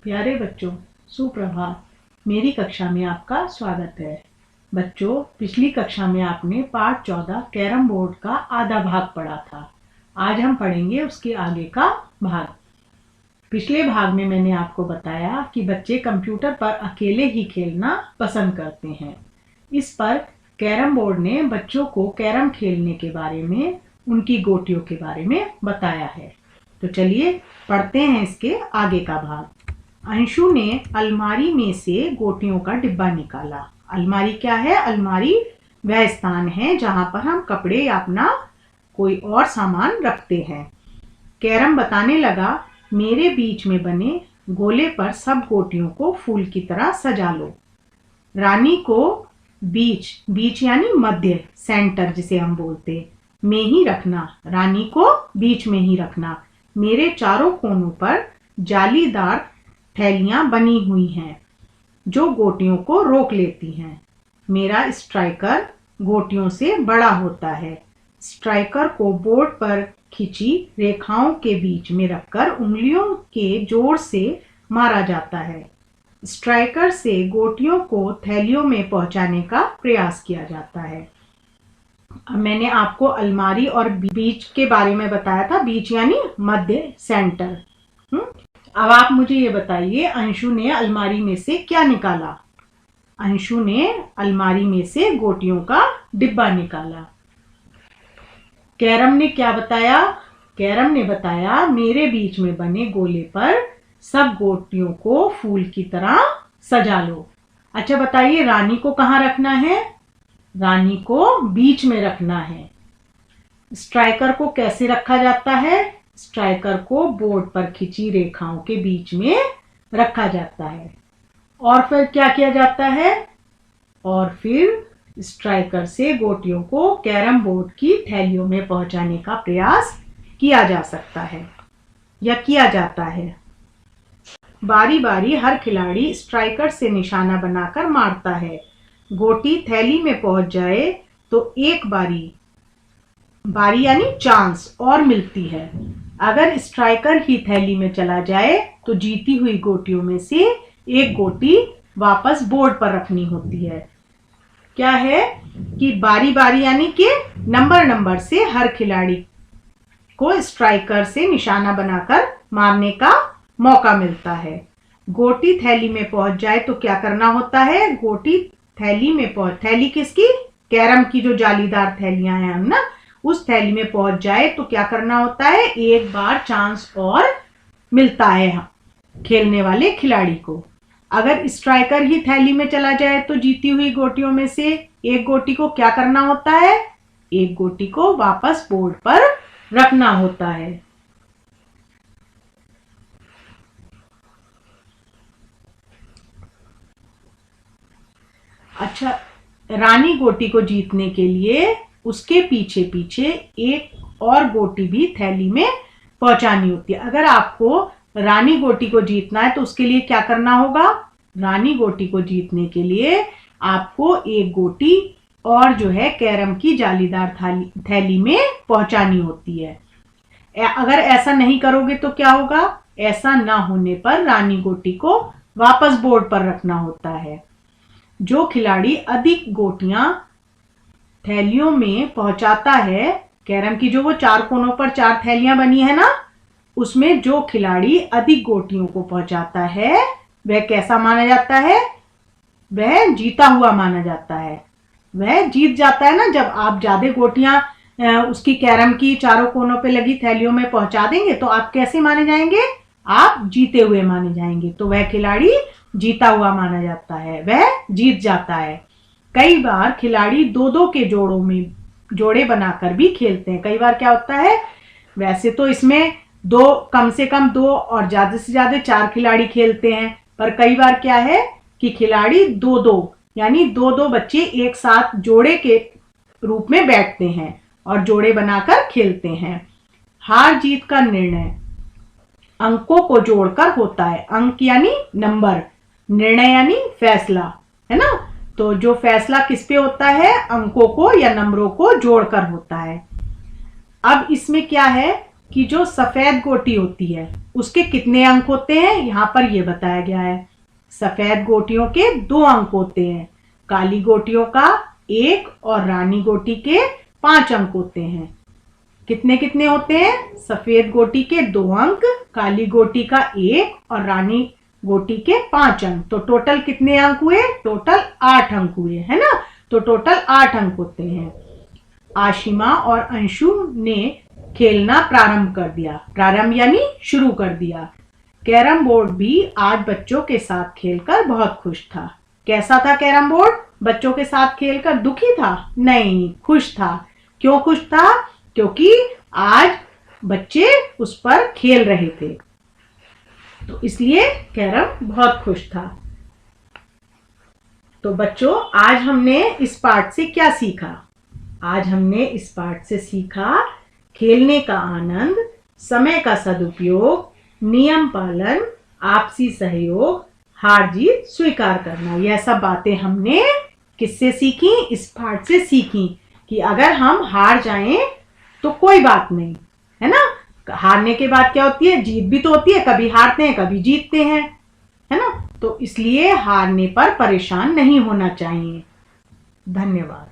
प्यारे बच्चों, सुप्रभात। मेरी कक्षा में आपका स्वागत है। बच्चों, पिछली कक्षा में आपने पाठ 14 कैरम बोर्ड का आधा भाग पढ़ा था। आज हम पढ़ेंगे उसके आगे का भाग। पिछले भाग में मैंने आपको बताया कि बच्चे कंप्यूटर पर अकेले ही खेलना पसंद करते हैं। इस पर कैरम बोर्ड ने बच्चों को कैरम खेलने के बारे में, उनकी गोटियों के बारे में बताया है। तो चलिए पढ़ते हैं इसके आगे का भाग। अंशु ने अलमारी में से गोटियों का डिब्बा निकाला। अलमारी क्या है? अलमारी वह स्थान है जहां पर हम कपड़े या अपना कोई और सामान रखते हैं। कैरम बताने लगा, मेरे बीच में बने गोले पर सब गोटियों को फूल की तरह सजा लो। रानी को बीच यानी मध्य, सेंटर जिसे हम बोलते, में ही रखना। रानी को बीच में ही रखना। मेरे चारों कोनों पर जालीदार थैलियां बनी हुई हैं जो गोटियों को रोक लेती हैं। मेरा स्ट्राइकर गोटियों से बड़ा होता है। स्ट्राइकर को बोर्ड पर खिंची रेखाओं के बीच में रखकर उंगलियों के जोर से मारा जाता है। स्ट्राइकर से गोटियों को थैलियों में पहुंचाने का प्रयास किया जाता है। अब मैंने आपको अलमारी और बीच के बारे में बताया था। बीच यानी मध्य, सेंटर। अब आप मुझे ये बताइए, अंशु ने अलमारी में से क्या निकाला? अंशु ने अलमारी में से गोटियों का डिब्बा निकाला। कैरम ने क्या बताया? कैरम ने बताया, मेरे बीच में बने गोले पर सब गोटियों को फूल की तरह सजा लो। अच्छा बताइए, रानी को कहाँ रखना है? रानी को बीच में रखना है। स्ट्राइकर को कैसे रखा जाता है? स्ट्राइकर को बोर्ड पर खिंची रेखाओं के बीच में रखा जाता है। और फिर क्या किया जाता है? और फिर स्ट्राइकर से गोटियों को कैरम बोर्ड की थैलियों में पहुंचाने का प्रयास किया जा सकता है या किया जाता है। बारी बारी हर खिलाड़ी स्ट्राइकर से निशाना बनाकर मारता है। गोटी थैली में पहुंच जाए तो एक बारी यानी चांस और मिलती है। अगर स्ट्राइकर ही थैली में चला जाए तो जीती हुई गोटियों में से एक गोटी वापस बोर्ड पर रखनी होती है। क्या है कि बारी बारी यानी कि नंबर से हर खिलाड़ी को स्ट्राइकर से निशाना बनाकर मारने का मौका मिलता है। गोटी थैली में पहुंच जाए तो क्या करना होता है? गोटी थैली में थैली किसकी? कैरम की जो जालीदार थैलियां हैं ना, उस थैली में पहुंच जाए तो क्या करना होता है? एक बार चांस और मिलता है खेलने वाले खिलाड़ी को। अगर स्ट्राइकर ही थैली में चला जाए तो जीती हुई गोटियों में से एक गोटी को क्या करना होता है? एक गोटी को वापस बोर्ड पर रखना होता है। अच्छा, रानी गोटी को जीतने के लिए उसके पीछे पीछे एक और गोटी भी थैली में पहुंचानी होती है। अगर आपको रानी गोटी को जीतना है तो उसके लिए क्या करना होगा? रानी गोटी को जीतने के लिए आपको एक गोटी और जो है कैरम की जालीदार थैली में पहुंचानी होती है। अगर ऐसा नहीं करोगे तो क्या होगा? ऐसा ना होने पर रानी गोटी को वापस बोर्ड पर रखना होता है। जो खिलाड़ी अधिक गोटियां थैलियों में पहुंचाता है, कैरम की जो वो चार कोनों पर चार थैलियां बनी है ना, उसमें जो खिलाड़ी अधिक गोटियों को पहुंचाता है वह कैसा माना जाता है? वह जीता हुआ माना जाता है। वह जीत जाता है ना। जब आप ज्यादा गोटियां उसकी कैरम की चारों कोनों पे लगी थैलियों में पहुंचा देंगे तो आप कैसे माने जाएंगे? आप जीते हुए माने जाएंगे। तो वह खिलाड़ी जीता हुआ माना जाता है, वह जीत जाता है। कई बार खिलाड़ी दो के जोड़े बनाकर भी खेलते हैं। कई बार क्या होता है, वैसे तो इसमें कम से कम दो और ज्यादा से ज्यादा चार खिलाड़ी खेलते हैं, पर कई बार क्या है कि खिलाड़ी दो यानी दो बच्चे एक साथ जोड़े के रूप में बैठते हैं और जोड़े बनाकर खेलते हैं। हार जीत का निर्णय अंकों को जोड़कर होता है। अंक यानी नंबर, निर्णय यानी फैसला, है ना। तो जो फैसला किस पे होता है? अंकों को या नंबरों को जोड़कर होता है। अब इसमें क्या है कि जो सफेद गोटी होती है, उसके कितने अंक होते हैं यहाँ पर ये बताया गया है। सफेद गोटियों के 2 अंक होते हैं, काली गोटियों का 1 और रानी गोटी के 5 अंक होते हैं। कितने कितने होते हैं? सफेद गोटी के 2 अंक, काली गोटी का 1 और रानी गोटी के 5 अंक। तो टोटल कितने अंक हुए? टोटल 8 अंक हुए, है ना। तो टोटल 8 अंक होते हैं। आशिमा और अंशु ने खेलना प्रारंभ कर दिया। प्रारंभ यानी शुरू कर दिया। कैरम बोर्ड भी आज बच्चों के साथ खेलकर बहुत खुश था। कैसा था कैरम बोर्ड? बच्चों के साथ खेलकर दुखी था? नहीं, खुश था। क्यों खुश था? क्योंकि आज बच्चे उस पर खेल रहे थे, तो इसलिए कैरम बहुत खुश था। तो बच्चों, आज हमने इस पाठ से क्या सीखा? आज हमने इस पाठ से सीखा खेलने का आनंद, समय का सदुपयोग, नियम पालन, आपसी सहयोग, हार जीत स्वीकार करना। यह सब बातें हमने किससे सीखी? इस पाठ से सीखी कि अगर हम हार जाएं तो कोई बात नहीं, है ना। हारने के बाद क्या होती है? जीत भी तो होती है। कभी हारते हैं, कभी जीतते हैं, है ना। तो इसलिए हारने पर परेशान नहीं होना चाहिए। धन्यवाद।